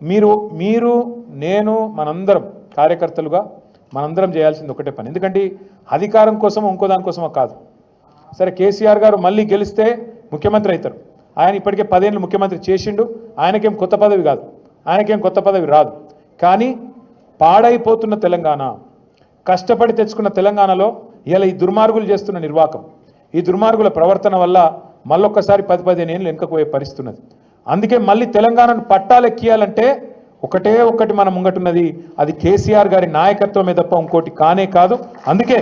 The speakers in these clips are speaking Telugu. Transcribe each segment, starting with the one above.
మీరు మీరు నేను మనందరం కార్యకర్తలుగా మనందరం చేయాల్సింది ఒకటే పని. ఎందుకంటే అధికారం కోసం ఇంకో దానికోసమో కాదు. సరే కేసీఆర్ గారు మళ్ళీ గెలిస్తే ముఖ్యమంత్రి అవుతారు. ఆయన ఇప్పటికే 10 ఏళ్ళు ముఖ్యమంత్రి చేసిండు. ఆయనకేం కొత్త పదవి కాదు, ఆయనకేం కొత్త పదవి రాదు. కానీ పాడైపోతున్న తెలంగాణ, కష్టపడి తెచ్చుకున్న తెలంగాణలో ఇలా ఈ దుర్మార్గులు చేస్తున్న నిర్వాకం, ఈ దుర్మార్గుల ప్రవర్తన వల్ల మళ్ళొక్కసారి 10-15 ఏళ్ళు వెనుకపోయే పరిస్థితి ఉన్నది. అందుకే మళ్ళీ తెలంగాణను పట్టాలెక్కియాలంటే ఒకటే ఒక్కటి మన ముంగటున్నది, అది కేసీఆర్ గారి నాయకత్వమే తప్ప ఇంకోటి కానే కాదు. అందుకే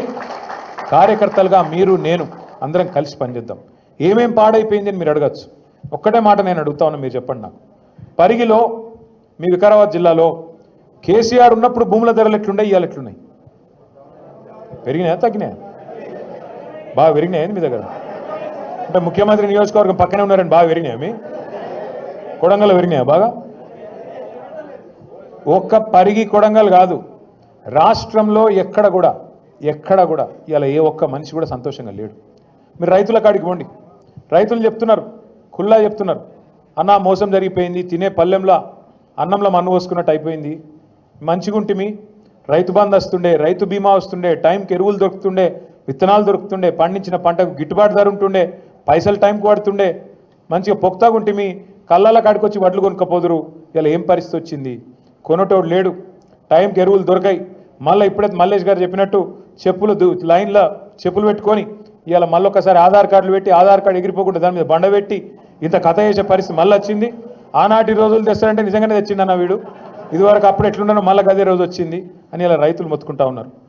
కార్యకర్తలుగా మీరు నేను అందరం కలిసి పనిచేద్దాం. ఏమేం పాడైపోయింది అని మీరు అడగచ్చు. ఒక్కటే మాట నేను అడుగుతా ఉన్నా, మీరు చెప్పండి నాకు. పరిగిలో మీ వికారాబాద్ జిల్లాలో కేసీఆర్ ఉన్నప్పుడు భూముల ధరలు ఎట్లున్నాయి, ఇవాళ ఎట్లున్నాయి? పెరిగినాయా తగ్గినాయా? బాగా పెరిగినాయని మీ దగ్గర? అంటే ముఖ్యమంత్రి నియోజకవర్గం పక్కనే ఉన్నారని బాగా పెరిగినాయా? మీ కొడంగల్ పెరిగినాయా బాగా? ఒక్క పరిగి కొడంగల్ కాదు, రాష్ట్రంలో ఎక్కడ కూడా ఇలా ఏ ఒక్క మనిషి కూడా సంతోషంగా లేడు. మీరు రైతుల కాడికి పోండి, రైతులు చెప్తున్నారు, ఖుల్లా చెప్తున్నారు, అన్న మోసం జరిగిపోయింది, తినే పల్లెంలో అన్నంలో మన్ను పోసుకున్నట్టు అయిపోయింది, మంచిగుంటిమి, రైతు బంధు వస్తుండే, రైతు బీమా వస్తుండే, టైంకి ఎరువులు దొరుకుతుండే, విత్తనాలు దొరుకుతుండే, పండించిన పంటకు గిట్టుబాటు ధర ఉంటుండే, పైసలు టైంకి పడుతుండే, మంచిగా పొక్తాగుంటిమి, కళ్ళల కాడికి వచ్చి వడ్లు కొనుక్కపోదురు. ఇలా ఏం పరిస్థితి వచ్చింది? కొనటోడు లేడు, టైంకి ఎరువులు దొరకాయి. మళ్ళీ ఇప్పుడైతే మల్లేష్ గారు చెప్పినట్టు చెప్పులు లైన్లో చెప్పులు పెట్టుకొని ఇవాళ మళ్ళొకసారి ఆధార్ కార్డులు పెట్టి ఆధార్ కార్డు ఎగిరిపోకుండా దాని మీద బండ పెట్టి ఇంత కథ చేసే పరిస్థితి మళ్ళీ వచ్చింది. ఆనాటి రోజులు తెస్తారంటే నిజంగానే తెచ్చిండన్న వీడు, ఇదివరకు అప్పుడు ఎట్లున్నానో మళ్ళీ అదే రోజు వచ్చింది అని ఇలా రైతులు మొత్తుకుంటా ఉన్నారు.